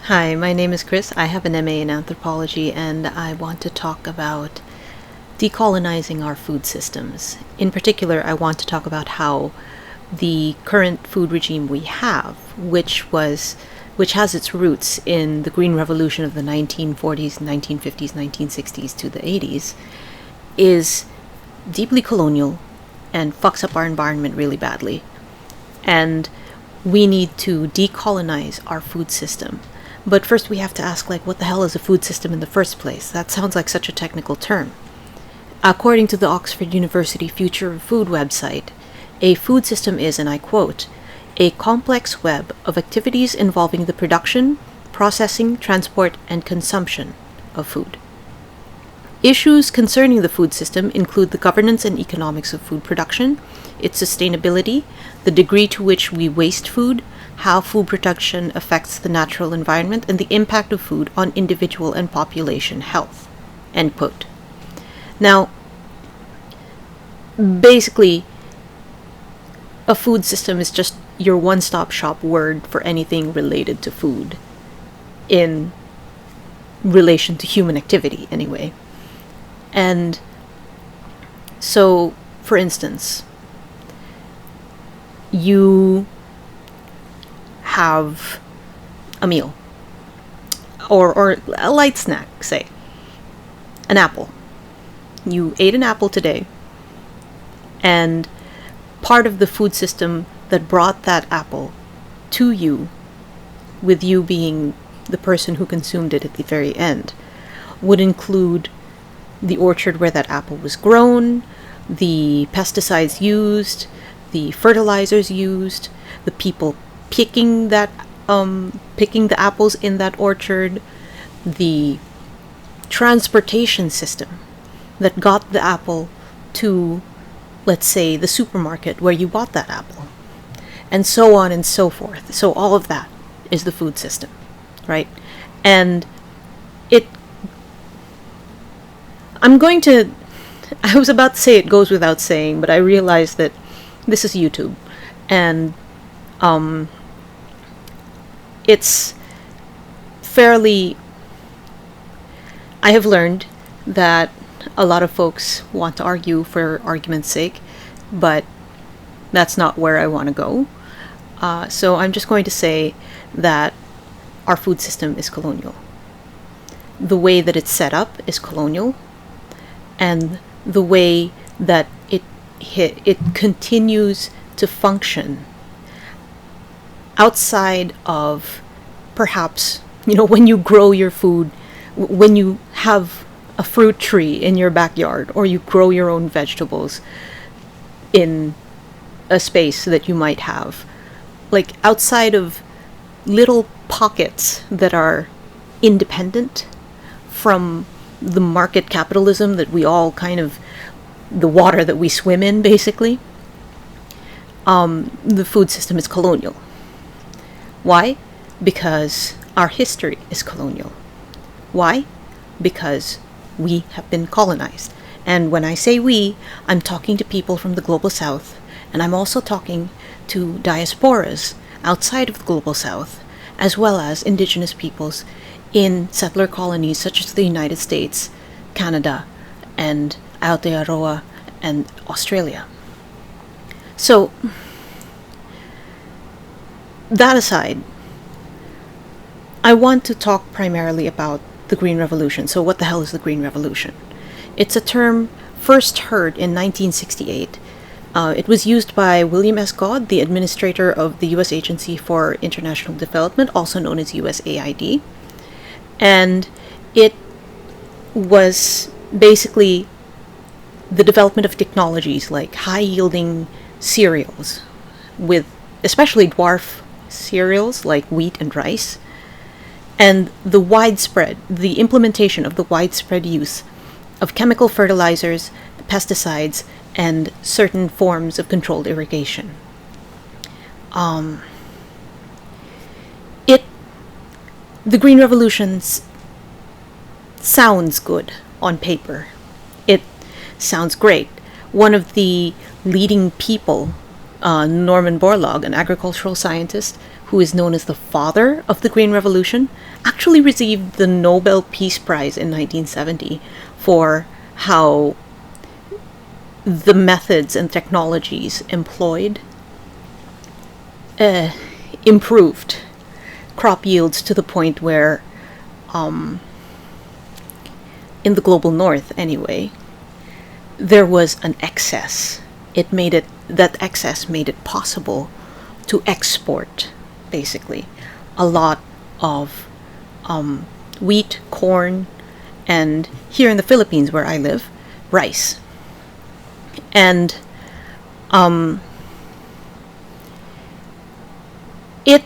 Hi, my name is Chris. I have an MA in anthropology and I want to talk about decolonizing our food systems. In particular, I want to talk about how the current food regime we have, which has its roots in the Green Revolution of the 1940s, 1950s, 1960s to the 80s, is deeply colonial and fucks up our environment really badly. And we need to decolonize our food system. But first we have to ask, what the hell is a food system in the first place? That sounds like such a technical term. According to the Oxford University Future of Food website, a food system is, and I quote, a complex web of activities involving the production, processing, transport, and consumption of food. Issues concerning the food system include the governance and economics of food production, its sustainability, the degree to which we waste food, how food production affects the natural environment, and the impact of food on individual and population health. End quote. Now, basically, a food system is just your one-stop shop word for anything related to food in relation to human activity, anyway. And so, for instance, you have a meal or a light snack, say an apple. You ate an apple today, and part of the food system that brought that apple to you, with you being the person who consumed it at the very end, would include the orchard where that apple was grown, the pesticides used, the fertilizers used, the people picking the apples in that orchard, the transportation system that got the apple to, let's say, the supermarket where you bought that apple, and so on and so forth. So all of that is the food system, right? And I was about to say it goes without saying, but I realized that this is YouTube, and it's fairly... I have learned that a lot of folks want to argue for argument's sake, but that's not where I want to go. So I'm just going to say that our food system is colonial. The way that it's set up is colonial, and the way that it continues to function outside of, perhaps, when you grow your food, when you have a fruit tree in your backyard, or you grow your own vegetables in a space that you might have, outside of little pockets that are independent from the market capitalism that we all the water that we swim in, basically, the food system is colonial. Why? Because our history is colonial. Why? Because we have been colonized. And when I say we, I'm talking to people from the global south, and I'm also talking to diasporas outside of the global south, as well as indigenous peoples in settler colonies such as the United States, Canada, and Aotearoa, and Australia. So, that aside, I want to talk primarily about the Green Revolution. So what the hell is the Green Revolution? It's a term first heard in 1968. It was used by William S. Godd, the administrator of the U.S. Agency for International Development, also known as USAID. And it was basically the development of technologies like high-yielding cereals, with especially dwarf cereals like wheat and rice, and the implementation of the widespread use of chemical fertilizers, pesticides, and certain forms of controlled irrigation. The Green Revolution sounds good on paper. It sounds great. One of the leading people, Norman Borlaug, an agricultural scientist who is known as the father of the Green Revolution, actually received the Nobel Peace Prize in 1970 for how the methods and technologies employed improved crop yields to the point where, in the global north anyway, there was an excess. That excess made it possible to export, basically, a lot of wheat, corn, and here in the Philippines where I live, rice. And it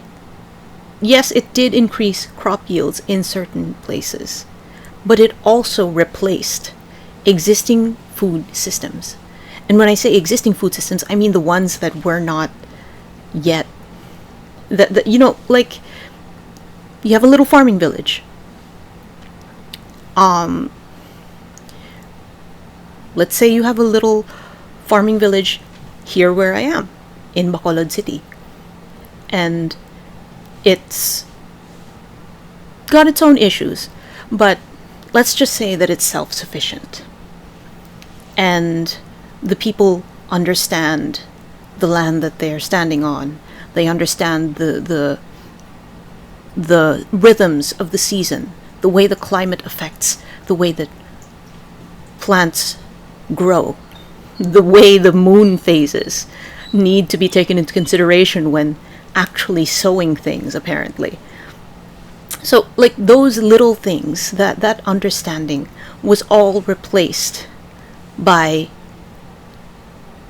did increase crop yields in certain places, but it also replaced existing food systems. And when I say existing food systems, I mean the ones that were not yet, that like, you have a little farming village. Let's say you have a little farming village here where I am, in Bacolod City. And it's got its own issues, but let's just say that it's self-sufficient. And the people understand the land that they're standing on. They understand the rhythms of the season, the way the climate affects the way that plants grow, the way the moon phases need to be taken into consideration when actually sowing things, apparently. So, like, those little things, that understanding was all replaced by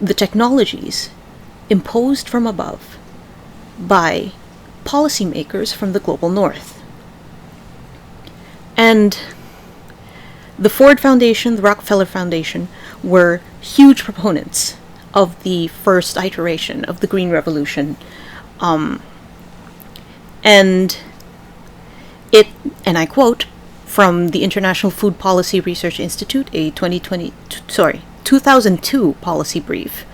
the technologies imposed from above by policymakers from the global north. And the Ford Foundation, the Rockefeller Foundation, were huge proponents of the first iteration of the Green Revolution. And I quote from the International Food Policy Research Institute, a 2002 policy brief.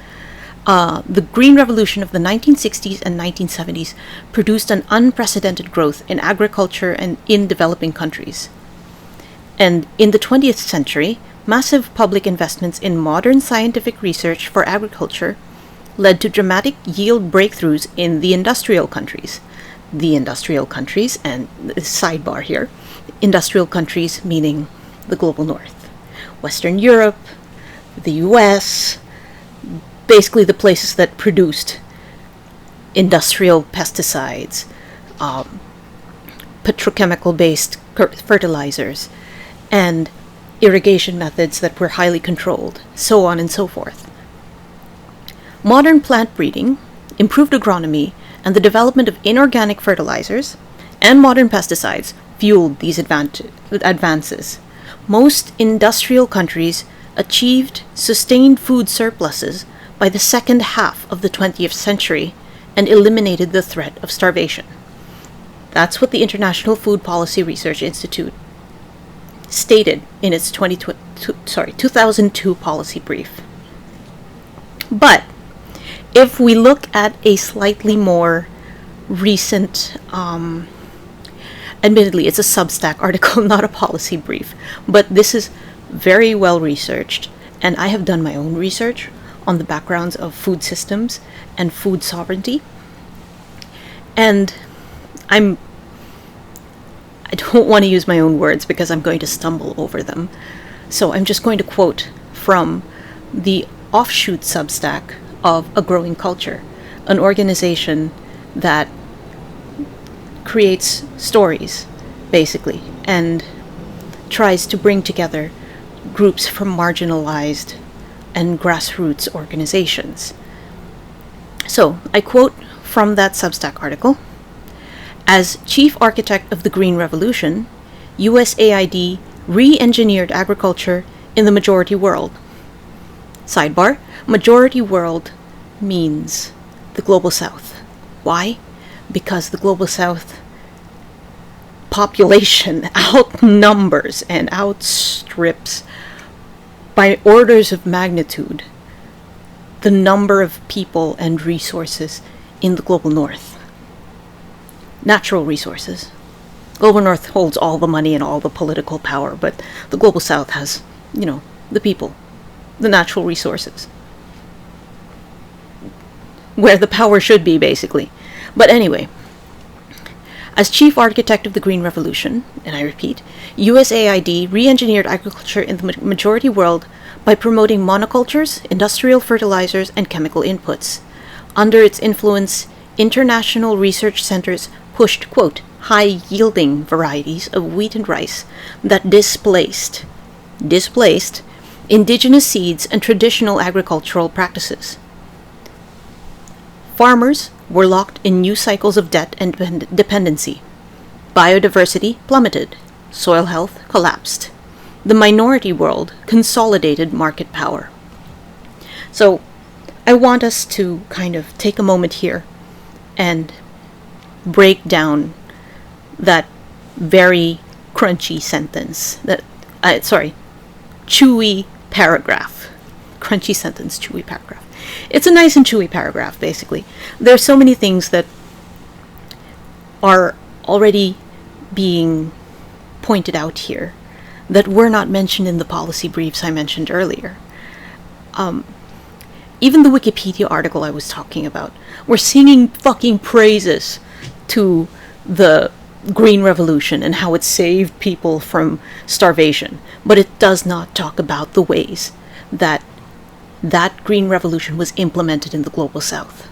The Green Revolution of the 1960s and 1970s produced an unprecedented growth in agriculture and in developing countries. And in the 20th century, massive public investments in modern scientific research for agriculture led to dramatic yield breakthroughs in the industrial countries. The industrial countries, and sidebar here, industrial countries meaning the global north. Western Europe, the US, basically the places that produced industrial pesticides, petrochemical-based fertilizers, and irrigation methods that were highly controlled, so on and so forth. Modern plant breeding, improved agronomy, and the development of inorganic fertilizers and modern pesticides fueled these advances. Most industrial countries achieved sustained food surpluses by the second half of the 20th century and eliminated the threat of starvation. That's what the International Food Policy Research Institute stated in its 2002 policy brief. But if we look at a slightly more recent, admittedly it's a Substack article, not a policy brief, but this is very well researched, and I have done my own research on the backgrounds of food systems and food sovereignty. And I don't want to use my own words because I'm going to stumble over them. So I'm just going to quote from the offshoot Substack of A Growing Culture, an organization that creates stories, basically, and tries to bring together groups from marginalized and grassroots organizations. So I quote from that Substack article: as chief architect of the Green Revolution, USAID re-engineered agriculture in the majority world. Sidebar: majority world means the global south. Why? Because the global south population outnumbers and outstrips by orders of magnitude the number of people and resources in the global north. natural resources. Global North holds all the money and all the political power, but the Global South has, the people, the natural resources. Where the power should be, basically. But anyway, as chief architect of the Green Revolution, and I repeat, USAID re-engineered agriculture in the majority world by promoting monocultures, industrial fertilizers, and chemical inputs. Under its influence, international research centers pushed, quote, high-yielding varieties of wheat and rice that displaced indigenous seeds and traditional agricultural practices. Farmers were locked in new cycles of debt and dependency. Biodiversity plummeted. Soil health collapsed. The minority world consolidated market power. So, I want us to kind of take a moment here and break down that very crunchy sentence, chewy paragraph. Crunchy sentence, chewy paragraph. It's a nice and chewy paragraph, basically. There's so many things that are already being pointed out here that were not mentioned in the policy briefs I mentioned earlier. Even the Wikipedia article I was talking about, we're singing fucking praises to the Green Revolution and how it saved people from starvation, but it does not talk about the ways that Green Revolution was implemented in the Global South.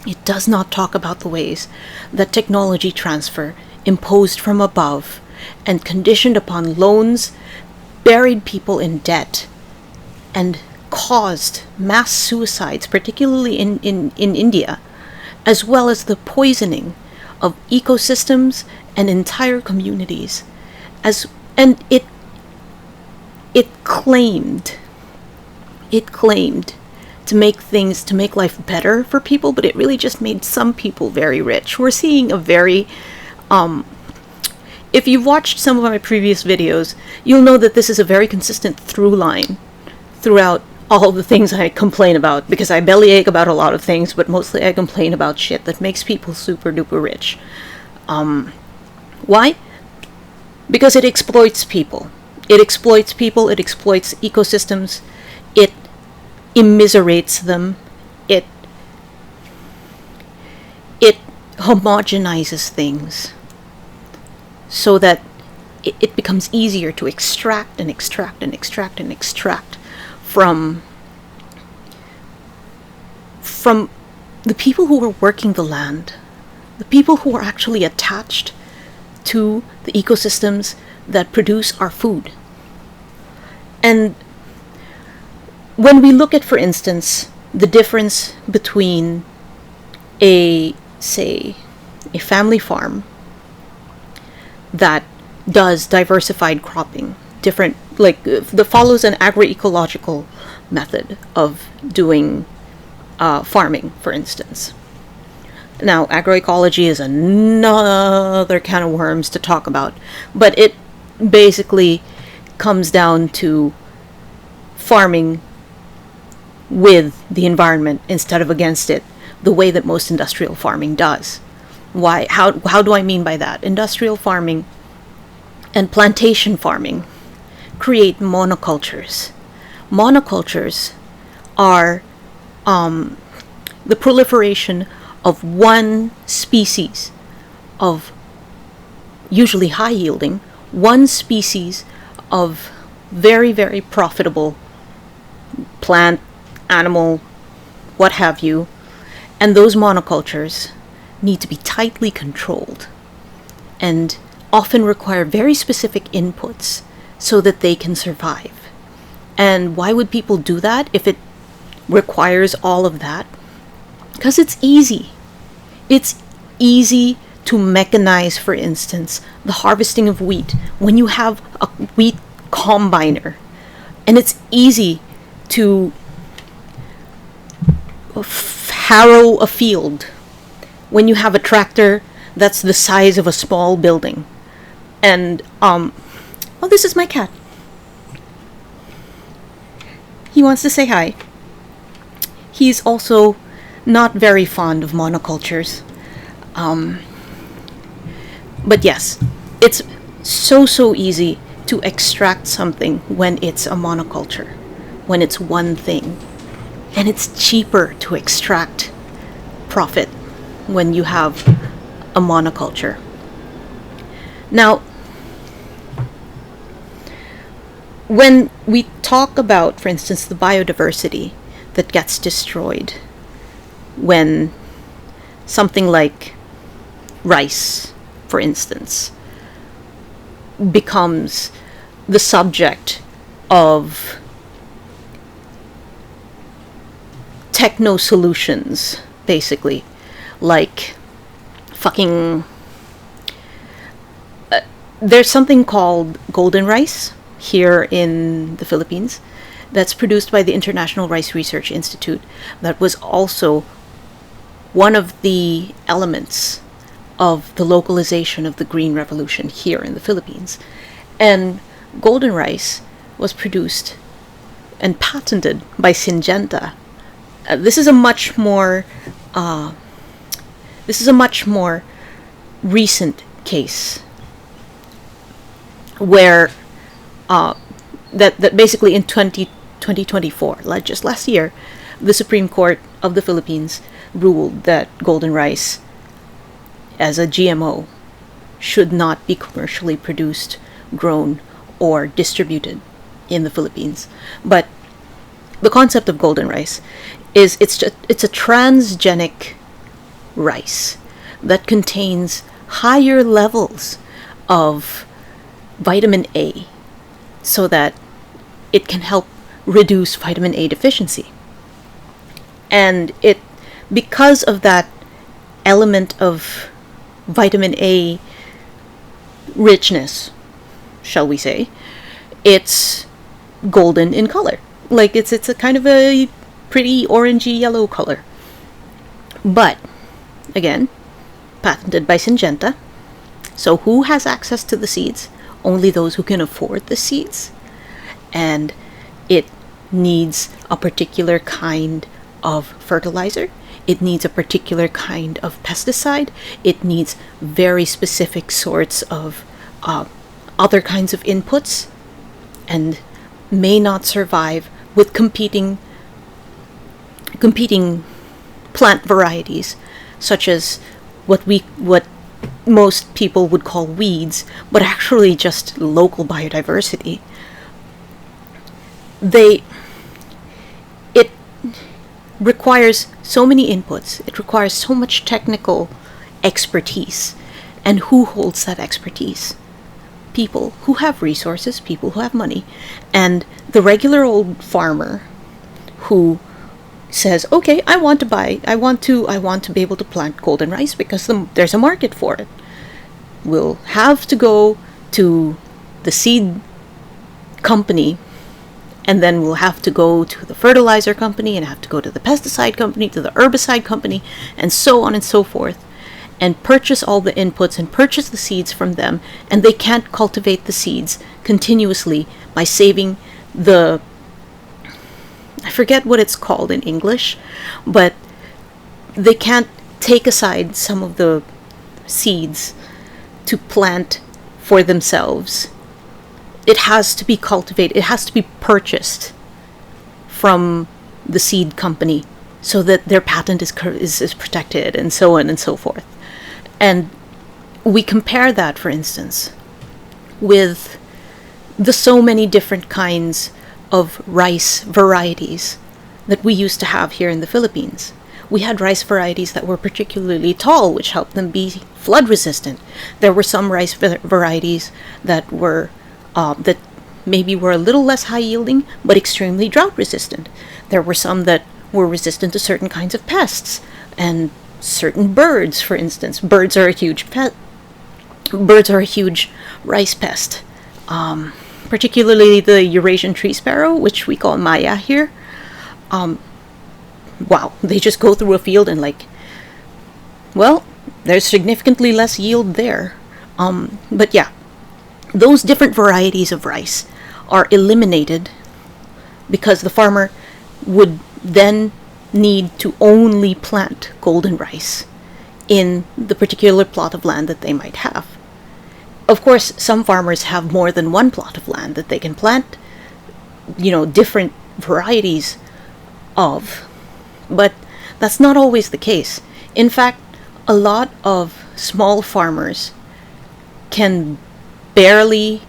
It does not talk about the ways that technology transfer imposed from above and conditioned upon loans buried people in debt and caused mass suicides, particularly in India, as well as the poisoning of ecosystems and entire communities. And it claimed to make life better for people, but it really just made some people very rich. We're seeing a very if you've watched some of my previous videos, you'll know that this is a very consistent through line throughout all the things I complain about, because I bellyache about a lot of things, but mostly I complain about shit that makes people super duper rich. Why? Because it exploits people. It exploits ecosystems, it immiserates them, it homogenizes things so that it becomes easier to extract from the people who are working the land, the people who are actually attached to the ecosystems that produce our food. And when we look at, for instance, the difference between a family farm that does diversified cropping, that follows an agroecological method of doing farming, for instance. Now, agroecology is another can of worms to talk about, but it basically comes down to farming with the environment instead of against it, the way that most industrial farming does. Why? How do I mean by that? Industrial farming and plantation farming create monocultures. Monocultures are the proliferation of one species of, usually high yielding, one species of very, very profitable plant, animal, what have you, and those monocultures need to be tightly controlled and often require very specific inputs so that they can survive. And why would people do that if it requires all of that? Because it's easy. It's easy to mechanize, for instance, the harvesting of wheat when you have a wheat combiner. And it's easy to harrow a field when you have a tractor that's the size of a small building. And, oh, this is my cat. He wants to say hi. He's also not very fond of monocultures. But yes, it's so easy to extract something when it's a monoculture, when it's one thing. And it's cheaper to extract profit when you have a monoculture. Now, when we talk about, for instance, the biodiversity that gets destroyed when something like rice, for instance, becomes the subject of techno solutions, basically, like fucking. There's something called golden rice here in the Philippines that's produced by the International Rice Research Institute, that was also one of the elements of the localization of the Green Revolution here in the Philippines. And golden rice was produced and patented by Syngenta. This is a much more recent case where that basically in 2024, like just last year, the Supreme Court of the Philippines ruled that golden rice as a GMO should not be commercially produced, grown, or distributed in the Philippines. But the concept of golden rice is it's a transgenic rice that contains higher levels of vitamin A so that it can help reduce vitamin A deficiency. And it, because of that element of vitamin A richness, shall we say, it's golden in color. Like it's a kind of a pretty orangey yellow color. But again, patented by Syngenta. So who has access to the seeds? Only those who can afford the seeds. And it needs a particular kind of fertilizer. It needs a particular kind of pesticide. It needs very specific sorts of other kinds of inputs, and may not survive with competing plant varieties, such as what most people would call weeds, but actually just local biodiversity. It requires so many inputs. It requires so much technical expertise. And who holds that expertise? People who have resources, people who have money. And the regular old farmer who says, okay, I want to be able to plant golden rice because there's a market for it, will have to go to the seed company, and then we'll have to go to the fertilizer company, and have to go to the pesticide company, to the herbicide company, and so on and so forth, and purchase all the inputs and purchase the seeds from them. And they can't cultivate the seeds continuously by saving the, I forget what it's called in English, but they can't take aside some of the seeds to plant for themselves. It has to be cultivated, it has to be purchased from the seed company so that their patent is protected, and so on and so forth. And we compare that, for instance, with the so many different kinds of rice varieties that we used to have here in the Philippines. We had rice varieties that were particularly tall, which helped them be flood resistant. There were some rice varieties that were that maybe were a little less high yielding, but extremely drought resistant. There were some that were resistant to certain kinds of pests and certain birds. For instance, birds are a huge rice pest. Particularly the Eurasian tree sparrow, which we call Maya here. Wow, they just go through a field and there's significantly less yield there. But yeah, those different varieties of rice are eliminated because the farmer would then need to only plant golden rice in the particular plot of land that they might have. Of course, some farmers have more than one plot of land that they can plant, different varieties of, but that's not always the case. In fact, a lot of small farmers can barely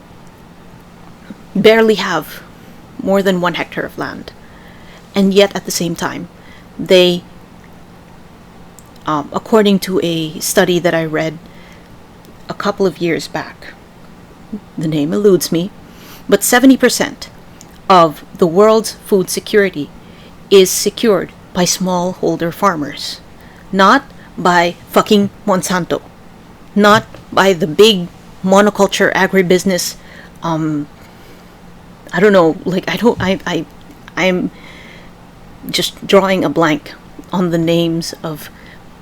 have more than 1 hectare of land, and yet at the same time they, according to a study that I read a couple of years back, the name eludes me, but 70% of the world's food security is secured by smallholder farmers, not by fucking Monsanto, not by the big monoculture agribusiness. I don't know, like I'm just drawing a blank on the names of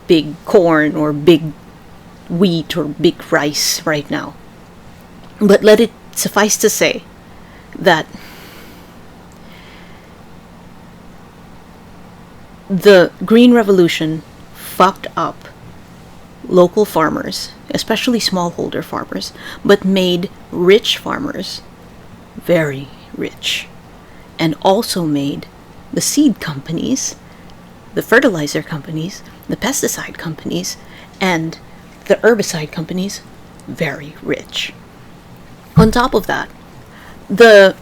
big corn or big wheat or big rice right now. But let it suffice to say that the Green Revolution fucked up local farmers, especially smallholder farmers, but made rich farmers very rich, and also made the seed companies, the fertilizer companies, the pesticide companies, and the herbicide companies very rich. On top of that, the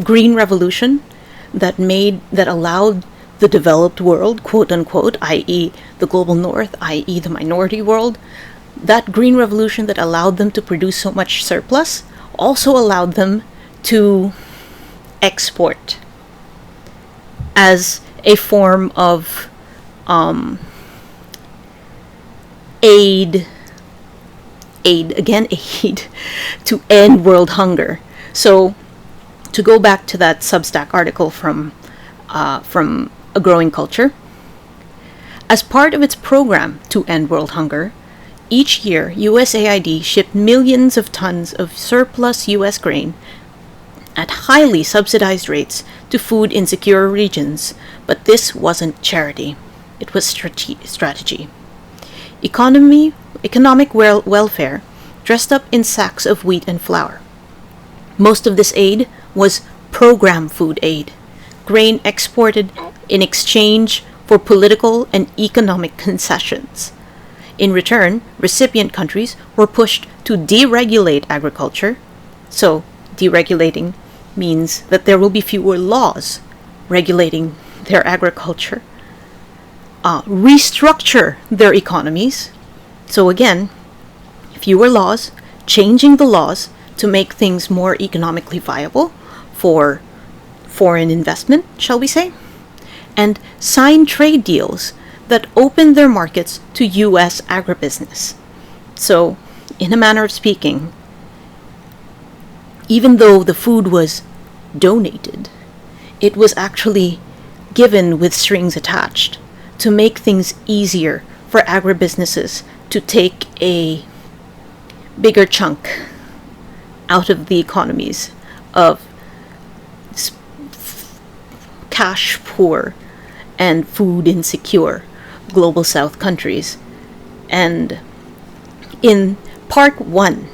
Green Revolution that allowed the developed world, quote unquote, i.e. the global north, i.e. the minority world, that Green Revolution that allowed them to produce so much surplus also allowed them to export as a form of aid to end world hunger. So to go back to that Substack article from A Growing Culture, as part of its program to end world hunger, each year USAID shipped millions of tons of surplus US grain at highly subsidized rates to food insecure regions, but this wasn't charity. It was strategy. Economic welfare dressed up in sacks of wheat and flour. Most of this aid was program food aid, grain exported in exchange for political and economic concessions. In return, recipient countries were pushed to deregulate agriculture. So, deregulating means that there will be fewer laws regulating their agriculture. Restructure their economies. So again, fewer laws, changing the laws to make things more economically viable for foreign investment, shall we say, and sign trade deals that open their markets to US agribusiness. So, in a manner of speaking, even though the food was donated, it was actually given with strings attached to make things easier for agribusinesses to take a bigger chunk out of the economies of cash poor and food insecure global south countries. And in part 1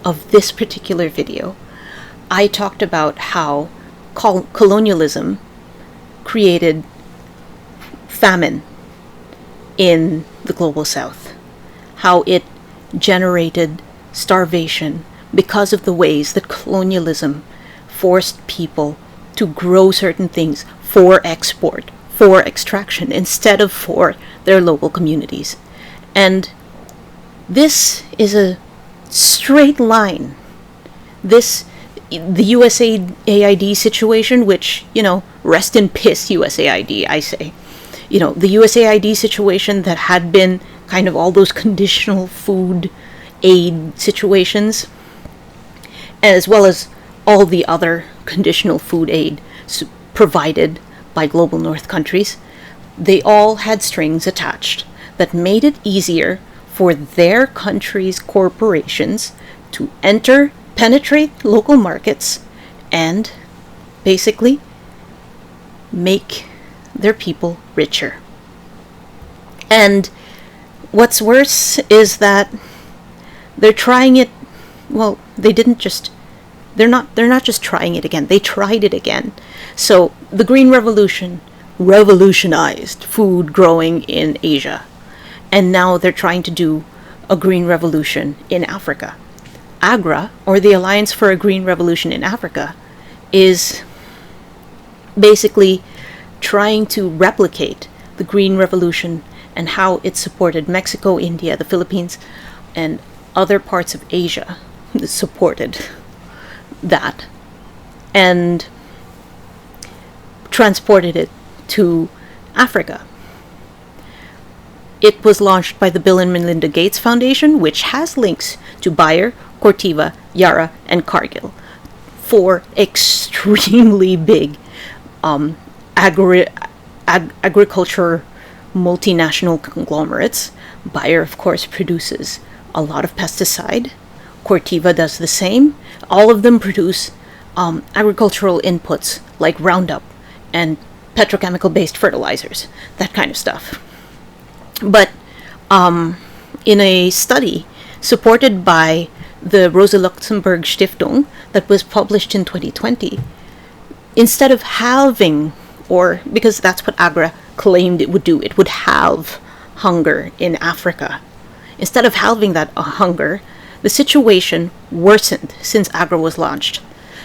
of this particular video, I talked about how colonialism created famine in the global south, how it generated starvation because of the ways that colonialism forced people to grow certain things for export, for extraction, instead of for their local communities. And this is a straight line. The USAID situation, which, rest in piss USAID, I say. The USAID situation that had been kind of all those conditional food aid situations, as well as all the other conditional food aid provided by global north countries, they all had strings attached that made it easier for their countries' corporations to penetrate local markets and basically make their people richer. And what's worse is that they're trying it Well, they're not just trying it again. They tried it again. So the Green Revolution revolutionized food growing in Asia. And now they're trying to do a green revolution in Africa. AGRA, or the Alliance for a Green Revolution in Africa, is basically trying to replicate the Green Revolution and how it supported Mexico, India, the Philippines, and other parts of Asia supported that and transported it to Africa. It was launched by the Bill and Melinda Gates Foundation, which has links to Bayer, Corteva, Yara, and Cargill, four extremely big agriculture multinational conglomerates. Bayer, of course, produces a lot of pesticide. Corteva does the same. All of them produce agricultural inputs like Roundup and petrochemical-based fertilizers, that kind of stuff. But in a study supported by the Rosa Luxemburg Stiftung that was published in 2020, instead of halving, or because that's what AGRA claimed it would do, it would halve hunger in Africa. Instead of halving that hunger, the situation worsened since AGRA was launched.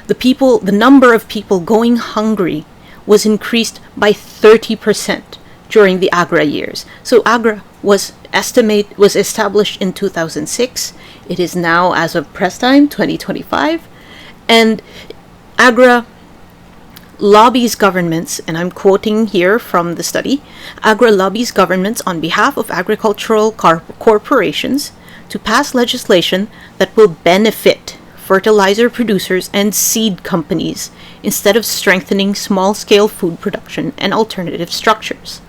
The number of people going hungry was increased by 30% during the AGRA years. So AGRA was established in 2006. It is now, as of press time, 2025. And AGRA lobbies governments, and I'm quoting here from the study, AGRA lobbies governments on behalf of agricultural corporations to pass legislation that will benefit fertilizer producers and seed companies instead of strengthening small-scale food production and alternative structures.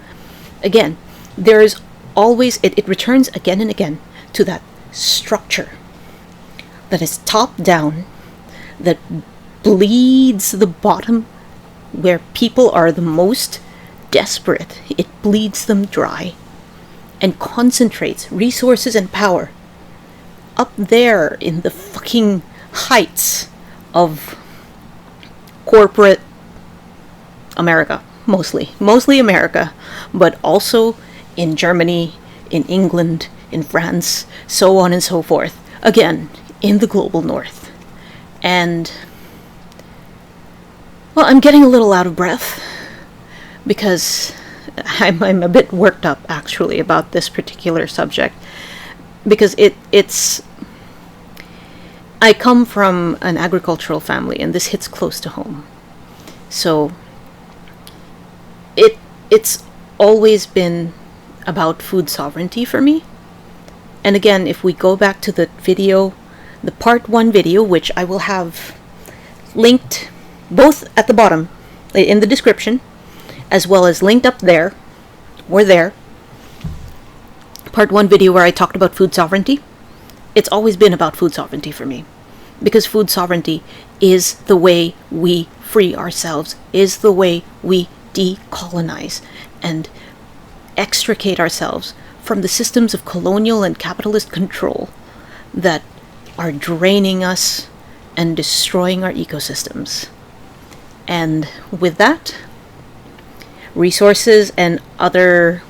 Again, there is always, it returns again and again to that structure that is top-down, that bleeds the bottom where people are the most desperate. It bleeds them dry and concentrates resources and power up there in the fucking heights of corporate America, mostly America, but also in Germany, in England, in France, so on and so forth. Again, in the global north. And, well, I'm getting a little out of breath because I'm a bit worked up, actually, about this particular subject, because it's I come from an agricultural family, and this hits close to home. So it's always been about food sovereignty for me. And again, if we go back to the video, the part 1 video, which I will have linked both at the bottom in the description, as well as linked up there, or there, part 1 video where I talked about food sovereignty. It's always been about food sovereignty for me, because food sovereignty is the way we free ourselves, is the way we decolonize and extricate ourselves from the systems of colonial and capitalist control that are draining us and destroying our ecosystems. And with that, resources and other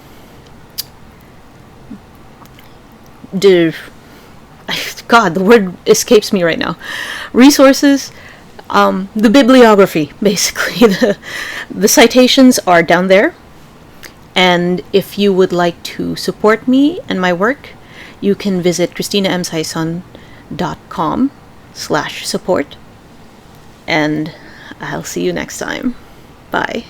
God, the word escapes me right now. Resources, the bibliography, basically. The citations are down there. And if you would like to support me and my work, you can visit christinamsaison.com/support. And I'll see you next time. Bye.